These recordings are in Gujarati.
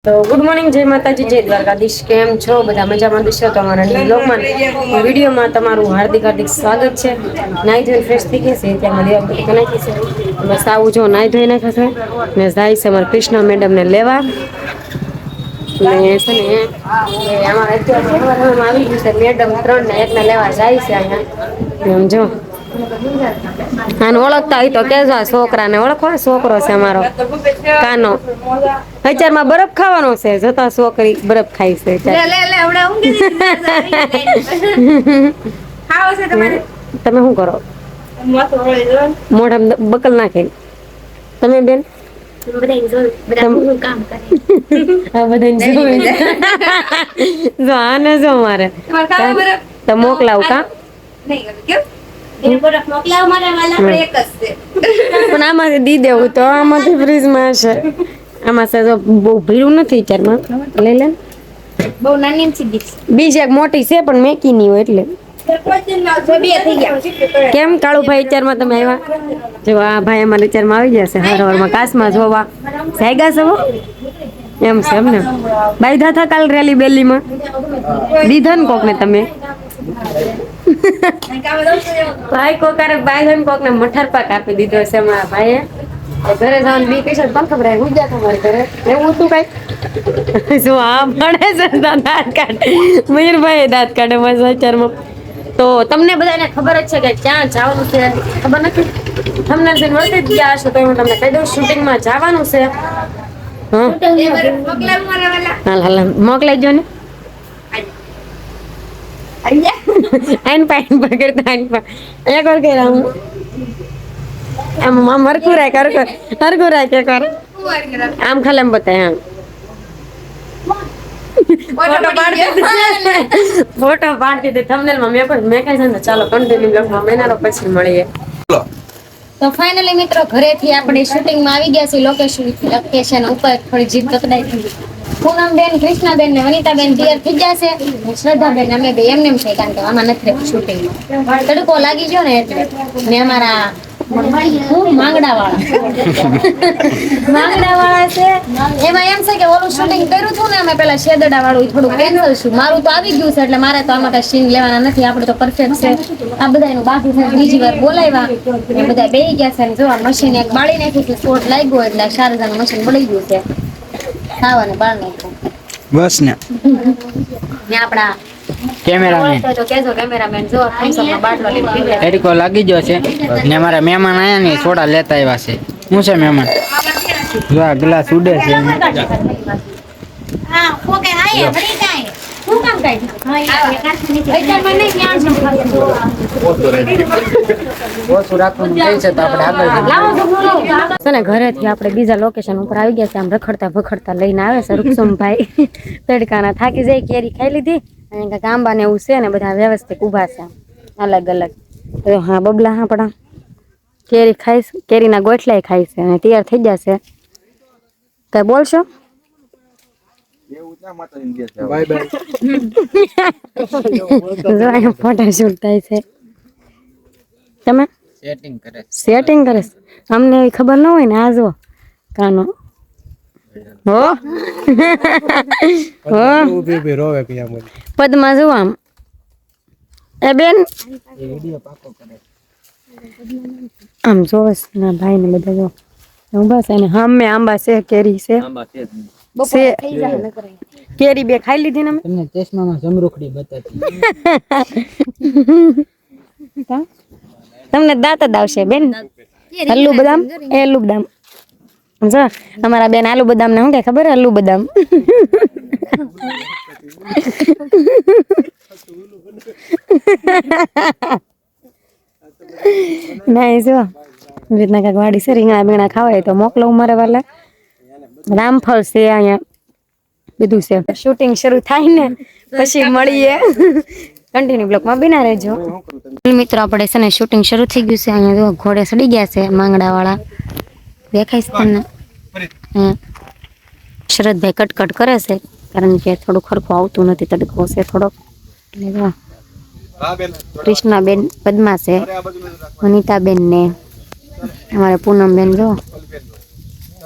તો ગુડ મોર્નિંગ, જય માતાજી, જય દ્વારકાધીશ. કેમ છો બધા? મજામાં દિશો તમારા બ્લોગમાં વિડીયોમાં તમારું હાર્દિક હાર્દિક સ્વાગત છે. નાઈ ધોઈ ફ્રેશ થઈ ગયા છે, ત્યાં દેવાબતી કરી નાખી છે. બસ આવું જો નાઈ ધોઈ નાખ્યા છે ને જાય છે અમારા કૃષ્ણ મેડમ ને લેવા. ને છે ને અમારે અત્યારે આવી ગયું છે, મેડમ 3 ને 1 ને લેવા જાય છે અહીંયા. એમ જો આને ઓળખતા હોય તો કેજો, આ છોકરાને ઓળખો, છોકરો છે અમારો કાનો. અત્યારમાં બરફ ખાવાનો છે, જતા છોકરી બરફ ખાઈ છે. તમે શું કરો? મોઢા બકલ નાખે તમે બેન? આને જો મારે તો મોકલાવું કા પણ આમાંથી દી દેવું તો આમાંથી ફ્રીજમાં હશે. આમાં તો બહુ ભીડું નથી ચારમાં. લઈ લે. બહુ નાની છે. બીજી એક મોટી છે પણ મેકી ની હોય એટલે. કેમ કાળુભાઈ ચારમાં તમે આવ્યા? જો આ ભાઈ અમારે ચારમાં આવી ગયા છે. હરહરમાં કાશમાં જોવા જાયગા છો એમ છે એમને. બાયધા થા કાલ રેલી બેલીમાં દીધા ને કોક ને તમે? ભાઈ કોકારે બાયધન કોક ને મઠર પાક આપી દીધો છે અમારા ભાઈએ. ઘરે જવાનું બી કઈ પણ ખબર હું ગયા તમારે ઘરે એવું હતું કઈ શું? આ મળે છે દાંત કાઢે મયુરભાઈ, દાંત કાઢે મારા વિચારમાં. તો તમને બધાને ખબર જ છે કે ક્યાં જવાનું છે, ખબર નથી? તમને જે મળતી જ ગયા હશે તો હું તમને કહી દઉં, શૂટિંગમાં જવાનું છે. હાલ હાલ મોકલાઈ જો ને. આઈન પાઈન પકડતા આઈન પા અહીંયા કોર કે રામ આમ મરકુ રાય કર હરકુ રાય કે કર આમ ખાલી એમ બતાય. ફોટો પાડતી હતી થંબનેલમાં મેં કઈ છે ને. ચાલો કન્ટિન્યુ બ્લોગમાં મહિનાનો પછી મળીએ. તો ફાઇનલી મિત્રો ઘરેથી આપણે શૂટિંગમાં આવી ગયા છીએ. લોકેશન ઉપર થોડી જીપ પકડાઈ. પૂનમબેન, કૃષ્ણાબેન ને વનિતાબેન તૈયાર થઈ ગયા છે. શ્રદ્ધાબેન અમે બે એમને છે, કારણ કે આમાં નથી શૂટિંગમાં તડકો લાગી ગયો ને એટલે. ને અમારા માંગડા વાળા છે. એમાં એમ છે કે ઓલું શૂટિંગ કર્યું હતું ને અમે પેલા શેદડા વાળું, થોડું કેન્સલ છું. મારું તો આવી ગયું છે એટલે મારે તો આમાં કઈ સીન લેવાના નથી. આપણે તો પરફેક્ટ છે. આ બધાનું બાકી છે. બીજી વાર બોલાવ્યા એ બધા બેહી ગયા છે. જો આ મશીન એક બાળી નાખ્યું છે, શોર્ટ લાગ્યો એટલે શારદાનું મશીન બળી ગયું છે. ખાવાનું બાળ નાખ્યું બસ ને. આપડા કેમેરામેન તો કેજો, કેમેરામેન જો થમ્સઅપનો બાટલો લઈને પીવે. એરિકો લાગી ગયો છે ને અમારા મહેમાન આયા ને સોડા લેતા આવ્યા છે. શું છે મહેમાન? જો આ ગ્લાસ ઉડે છે. હા ઓકે આયા ભરી જાય. શું કામ કાઈ? હા અત્યારમાં નહીં ક્યાં છો? ઓછું રાખવાનું કહે છે તો આપણે આગળ છે ને. ઘરેથી આપણે બીજા લોકેશન ઉપર આવી ગયા છે. આમ રખડતા ભખડતા લઈને આવે છે રૂપસમભાઈ. તડકાના થાકી જાય. કેરી ખાઈ લીધી અને આંબા ને એવું છે ને બધા વ્યવસ્થિત ઉભા છે અલગ અલગ. તો હા બબલા હા પણ કેરી ખાઈશ, કેરીના ગોઠલાય ખાય છે અને તૈયાર થઈ જશે. કઈ બોલશો? ફોટા શૂટ થાય છે. તમે સેટિંગ કરે અમને એવી ખબર ન હોય ને. આ જો કાનો હો પદમાં જો આમ એ બેન આમ જોવે ના ભાઈ ને બધા જો બસ. એને હમે આંબા છે, કેરી છે, કેરી બે ખાઈ લીધી ને. તમને ચશ્મામાં જમરૂખડી બતાતી. તમને દાંત જ આવશે બેન. આલુ બદામ આલુ બદામ જો અમારા બેન આલુ બદામ ને શું કે ખબર? આલુ બદામ. ના જો રીતના કાંઈક વાડી છે. રીંગણા બીંગણા ખાવાય તો મોકલો મારે વાલા. રામફળ છે અહીંયા બધું છે. શૂટિંગ શરૂ થાય ને પછી મળીએ. કન્ટિન્યુ બ્લોકમાં બિના રહેજો મિત્રો. આપણે છે ને શૂટિંગ શરૂ થઈ ગયું છે. અહીંયા જો ઘોડે સડી ગયા છે માંગડા વાળા. દેખાય છે તમને? શરદભાઈ કટકટ કરે છે કારણ કે થોડું ખરખું આવતું નથી. તડકો છે થોડોક. કૃષ્ણાબેન, પદ્મા છે, વનિતાબેન ને અમારે પૂનમબેન જો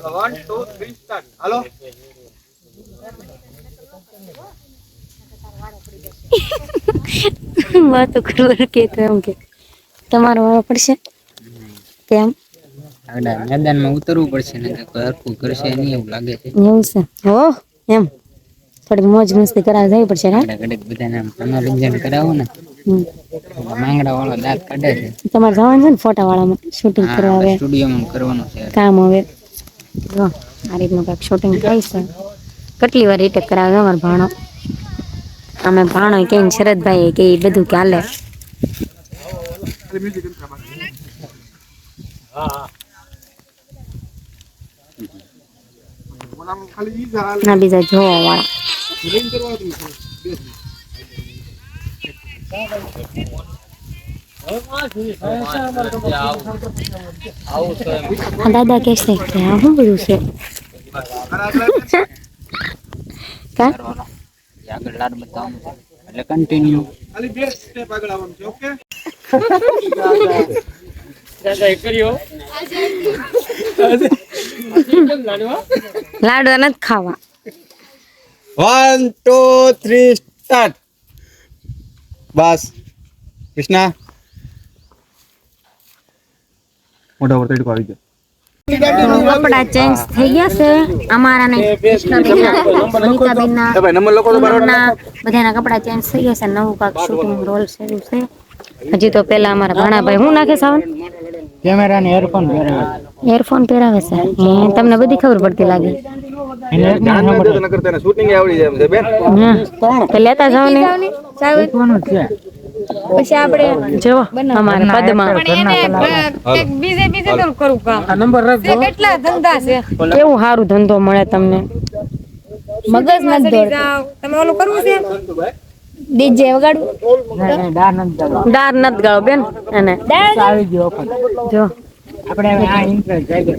1 2 3 સ્ટાર્ટ. હાલો વાતો કરવા કે તો એમ કે તમારો વાળો પડશે કેમ મેદાનમાં ઉતરવું પડશે ને હરખું કરશે નહીં એવું લાગે છે. એવું છે હો એમ થોડીક મોજ મસ્તી કરાવવા જવી પડશે ને ઘડીક બધાને મનોરંજન કરાવો ને. માંગડા વાળો દાંત કાઢે છે. તમારે જવાનું છે ને ફોટા વાળામાં શૂટિંગ કરવા આવે સ્ટુડિયોમાં કરવાનું છે કામ હવે જો આ રીતનું કંઈક શૂટિંગ થાય છે. કેટલી વાર રીટેક કરાવે અમારો ભાણો અમે ભાણો કે શરદભાઈ કે એ બધું કે હાલે ના બીજા જોવા વાળા દાદા કે છે કે આ શું બધું છે કા આગળ લાડ બતાવવાનું છે એટલે કન્ટિન્યુ લાડવા નથી ખાવા 1 2 3 સ્ટાર્ટ બસ કૃષ્ણા મોટા મોટા તડકો આવી ગયો કપડા ચેન્જ થઈ ગયા છે અમારા ને સુનીતાબેનના બધાના કપડા ચેન્જ થઈ ગયા છે નવું કાક શૂટિંગ રોલ શરૂ છે હજી તો પેલા અમારા ભાણાભાઈ હું નાખે સાવન કેમેરા ને એરફોન પહેરાવે એરફોન પહેરાવે છે તમને બધી ખબર પડતી લાગે શૂટિંગ આવડી જાય છે બેન તો લેતા જાવ ને પછી આપણે જો અમારા પદમાં બીજે તો કરું કામ આ નંબર રાખજો કેટલા ધંધા છે કેવું સારું ધંધો મળે તમને મગજ નથી દોડતો તમે ઓલું કરવું છે ડીજે વગાડવું ડાર નથી ગાવ બેન અને આવી ગયો જો આપણે આ ઇન્ટરેસ્ટ જાય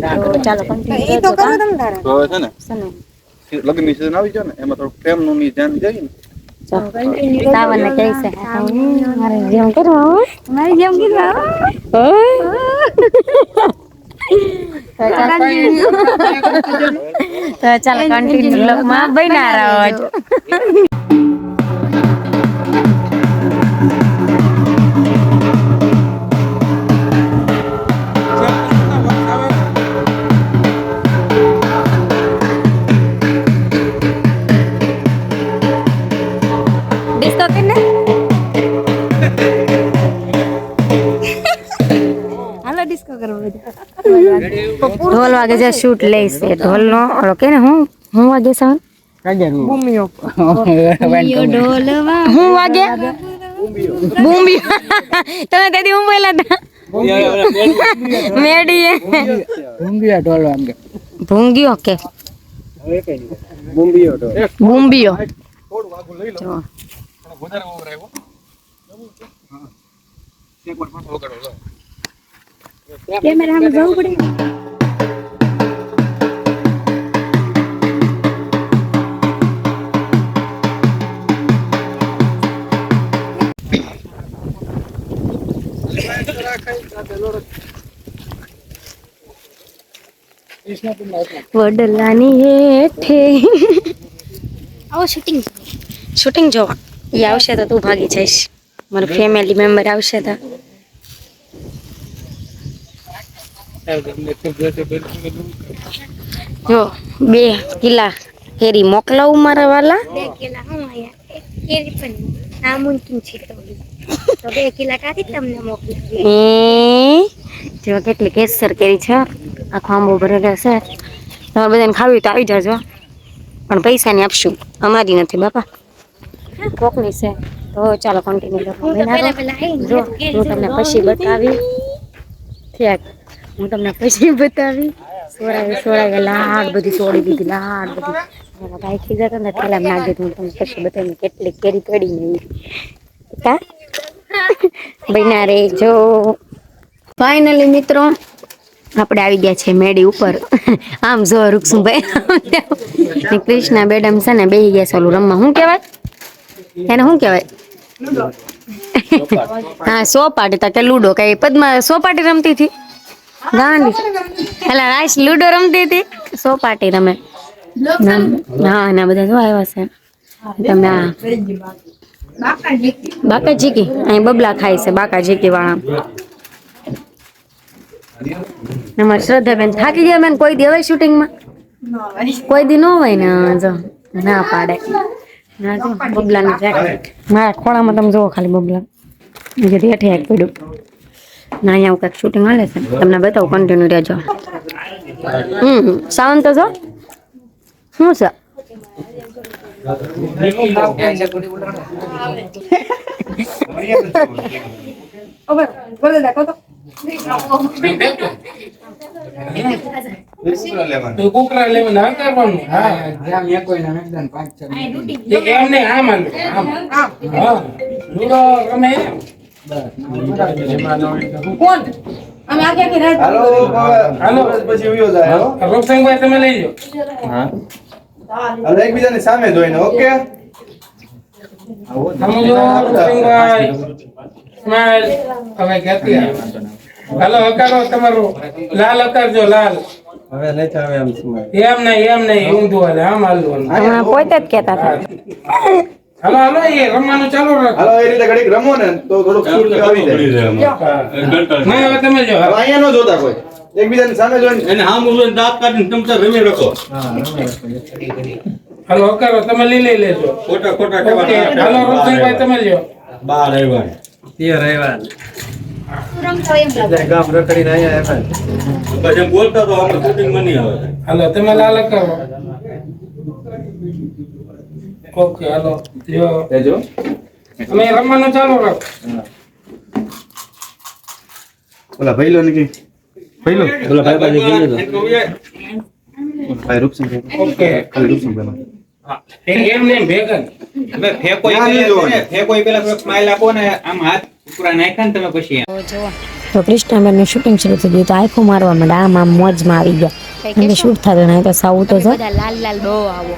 ચાલો કન્ટિન્યુ તો કરો તમે તારે તો છે ને લગ્ન ની સીઝન આવી છે ને એમાં થોડું પ્રેમ નું ધ્યાન જાય ને સાવન ને કહે છે મારે જેમ કરવા મારે જેમ કરવા તો ચાલો કન્ટિન્યુ બ્લોગમાં બન્યા રહો ડિસ્કો કરીને હાલો ડિસ્કો કરો ઢોલ વાગે જે શૂટ લઈશે ઢોલ નો ઓલો કે ને હું વાગે સાવન બૂમિયો ઢોલ હું વાગે બૂમિયો તમે કદી હું બોલ્યા હતા મેડીએ ભૂંગિયા ઢોલ વાગે ભૂંગિયો કે બૂમ્બીયો તો બૂમ્બિયો થોડું વાગું લઈ લો વધારે ઓવર આવ્યો એક વાર પાછો વગાડો લો કેમેરામાં જવું પડે વડલાની હેઠે આવો શૂટિંગ જોવા એ આવશે તો તું ભાગી જઈશ મારું ફેમિલી મેમ્બર આવશે તો જો 2 કિલા કેરી મોકલાવું મારા વાલા 2 કિલા હું આયા કેરી પણ નામુમકિન છે તો 2 કિલા કાથી તમને મોકલાવી જો કેટલી કેસર કેરી છે આખો આંબો ભરેલો છે તમારે બધાને ખાવી તો આવી જાજો પણ પૈસા ની આપશું અમારી નથી બાપા કોકની છે તો ચાલો કન્ટિન્યુ જો હું તમને પછી બતાવી હું તમને પછી બતાવી સોરાવે લાડ બધી સોડી દીધી લાડ બધી ગાય ખી જતા ને પેલા નાખી દીધું તમને પછી બતાવી કેટલી કેરી પડી ને કા બન્યા રે જો ફાઇનલી મિત્રો આપણે આવી ગયા છે મેડી ઉપર આમ જો રૂકસુભાઈ કૃષ્ણા મેડમ છે ને બેહી ગયા છે ઓલું રમવા શું કહેવાય એને શું કહેવાય હા સોપાટી તા કે લૂડો કઈ પદ્મા સોપાટી રમતી હતી ગાંડી એટલે રાઈસ લૂડો રમતી હતી સોપાટી રમે હા ના બધા જો આવ્યા છે તમે આ બાકા ચીકી અહીં બબલા ખાય છે બાકા ચીકી વાળા અમારી શ્રદ્ધાબેન થાકી ગયા બેન કોઈ દી હવે શૂટિંગમાં કોઈ દી ન હોય ને જો ના પાડે ના જો બબલાની જેકેટ મારા ખોળામાં તમે જોવો ખાલી બબલા હેઠે એક પડ્યું ના અહીંયા કંઈક શૂટિંગ હાલે છે તમને બતાવું કન્ટિન્યુ રહેજો સાવન તો જો શું છે કુકરા લેવા ના કરવાનું હા જ્યાં મેં કોઈ ના એકદમ 5-6 એમ નહીં આમ આમ હા લૂડો રમે કોણ અમે આગે કે રાત હાલો હાલો પછી ઉયો જાય હો રોકસંગભાઈ તમે લઈ જાઓ હા હાલો એકબીજાની સામે જોઈને ઓકે સમજો રોકસંગભાઈ સ્માઈલ હવે કેતી હાલો હકારો તમારો લાલ હકારજો લાલ હવે નહીં ચાવે એમ એમ નહીં ઊંધું હાલે આમ હાલવાનું હમણાં પોતે જ કહેતા હતા હાલો હાલો એ રમવાનું ચાલુ રાખો હાલો એ રીતે ઘડીક રમો ને તો થોડુંક શૂટ આવી જાય નહીં હવે તમે જો હવે અહીંયા ન જોતા કોઈ એકબીજાની સામે જોઈને એને હામ ઉલન દાંત કાઢીને તમતા રમી રાખો હાલો હકારો તમે લઈ લેજો ખોટા ખોટા ઓકે કહેવાના હાલો રોકસંગભાઈ તમે લ્યો 12 ગામ રખડીને અહીંયા પછી એમ બોલતા તો આપણે શૂટિંગમાં નહીં આવે હાલો તમે લાલ કરો ઓકે હાલો લ્યો લેજો તમે રમવાનું ચાલુ રાખો ઓલા ભાઈલો ને કે ભાઈલો ઓલા ભાઈ પાસે ગયો તો એટલું એ ભાઈ રૂપસિંહ ઓકે ખાલી રૂપસિંહ ભાઈ એમ નહીં ભેગન તમે ફેંકો ના, નહીં જોવાનું. ફેંકો પેલા થોડોક સ્માઈલ આપો ને આમ હાથ ઉપરા નાખ્યા ને તમે પછી તો કૃષ્ણાબેનનું શૂટિંગ શરૂ થઈ ગયું તો આખું મારવા માંડે આમ મોજમાં આવી ગયા અને શૂટ થતું નહીં તો સાવ તો જો લાલ લાલ બહુ આવો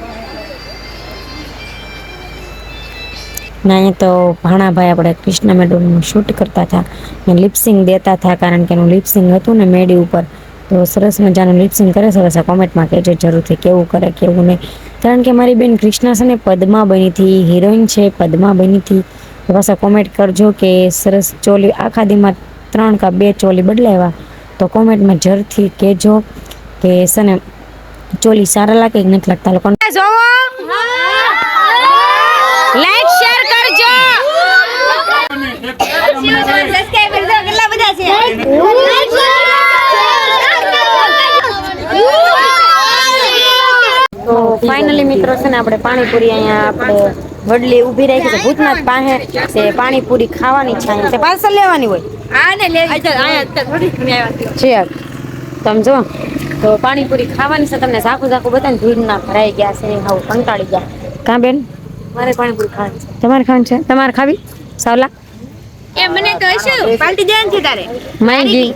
ના અહીંયા તો ભાણાભાઈ આપણે કૃષ્ણા મેડમનું શૂટ કરતા હતા ને લિપસિંગ દેતા હતા કારણ કે એનું લિપસિંગ હતું ને મેડી ઉપર તો સરસ મજાનું લિપસિંગ કરે સરસ કોમેન્ટમાં કહેજો જરૂરથી કેવું કરે કેવું નહીં કારણ કે મારી બેન કૃષ્ણા છે ને પદ્મા બની હતી હિરોઈન છે પદ્મા બની હતી તો પાછા કોમેન્ટ કરજો કે સરસ ચોલી આખા દીમાં 3 કે 2 ચોલી બદલાવ્યા તો કોમેન્ટમાં જરૂરથી કહેજો કે છે ને ચોલી સારા લાગે કે નથી લાગતા લોકો લાઈક શેર કરજો સબસ્ક્રાઇબર તો કેટલા બધા છે તો ફાઇનલી મિત્રો છે ને આપણે પાણીપુરી અહીંયા આપણે વડલી ઊભી રાખી છે ભૂતનાથ પાસે તે પાણીપુરી ખાવાની છે અહીંયા તે પાર્સલ લેવાની હોય આને લેવી છે અહીંયા થોડી ઘણી આવ્યા છે તમે જો તો પાણીપુરી ખાવાની છે તમને ઝાખું બતાવીને ભીડના ભરાઈ ગયા છે હાવ કંટાળી ગયા કાં બેન મારે પાણીપુરી ખાવાની છે તમારે ખાવાની છે તમારે ખાવી સાવલા એ મને તો શું પાલટી દેન છે તારે માંગી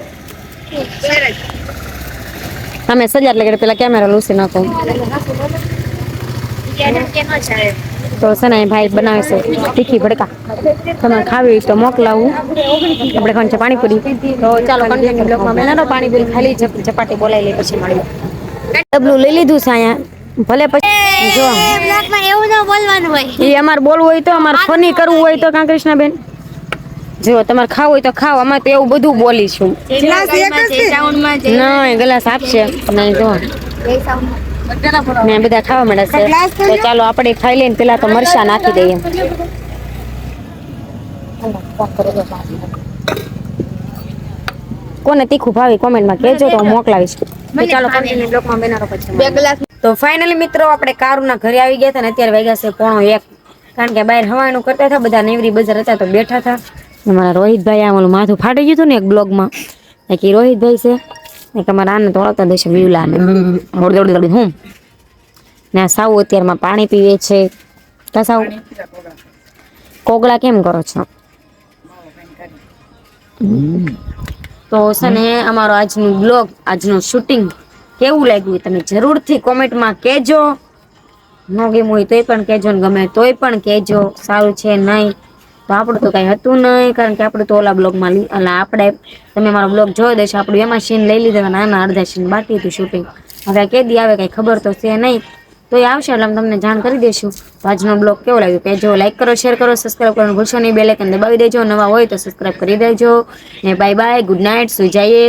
અમે સજાર લગાડે પેલા કેમેરા લૂસી નાખો તો છે ને ભાઈ બનાવે છે તીખી ભડકા તમારે ખાવી હોય તો મોકલાવું આપણે ખાવાનું છે પાણીપુરી તો ચાલો કન્ટિન્યુ બ્લોગમાં બનાવો પાણીપુરી ખાલી ચપાટી બોલાવી લઈ પછી મળીએ ડબલું લઈ લીધું છે અહીંયા ભલે પછી જો બ્લોગમાં એવું ન બોલવાનું હોય એ અમારે બોલવું હોય તો અમારે ફની કરવું હોય તો કાં કૃષ્ણાબેન જો તમારે ખાવું હોય તો ખાવ અમારે તો એવું બધું બોલીશું સાઉન્ડમાં નહીં ગ્લાસ આપશે નહીં જો ને બધા ખાવા મળે છે તો ચાલો આપણે ખાઈ લઈને પેલા તો મરચા નાખી દઈએ કોને તીખું ભાવી કોમેન્ટમાં કહેજો તો હું મોકલાવીશ તો ચાલો કન્ટિન્યુ બ્લોગમાં બનાવો પછી તો ફાઇનલી મિત્રો આપણે કારુના ઘરે આવી ગયા હતા ને અત્યારે વાગ્યા છે 1:30 કારણ કે બહાર હવાનું કરતા હતા બધા નેવરી બજાર હતા તો બેઠા હતા અમારા રોહિતભાઈ આ ઓલું માથું ફાટી ગયું હતું ને એક બ્લોગમાં એક રોહિતભાઈ છે એક અમારા આને તોડતા દેશે વિવલાને હું ને આ સાવ અત્યારમાં પાણી પીવે છે કા સાવ કોગળા કેમ કરો છો તો છે ને અમારો આજનું બ્લોગ આજનું શૂટિંગ કેવું લાગ્યું તમે જરૂરથી કોમેન્ટમાં કહેજો ન ગમ્યું હોય તોય પણ કહેજો ને ગમે તોય પણ કહેજો સારું છે નહીં તો આપણું તો કાંઈ હતું નહીં કારણ કે આપણે તો ઓલા બ્લોગમાં એટલે આપણે તમે મારો બ્લોગ જોઈ દેશો આપણું એમાં સીન લઈ લીધા નાના અડધા સીન બાકી હતું શૂટિંગ હવે કે દી આવે કંઈ ખબર તો છે નહીં તો એ આવશે એટલે અમે તમને જાણ કરી દઈશું. તો આજનો બ્લોગ કેવો લાગ્યો કહેજો, લાઈક કરો, શેર કરો, સબસ્ક્રાઈબ કરવાનું ભૂલશો નહીં, બેલ આઇકન દબાવી દેજો, નવા હોય તો સબસ્ક્રાઈબ કરી દેજો ને બાય બાય, ગુડ નાઇટ, સુઈ જઈએ.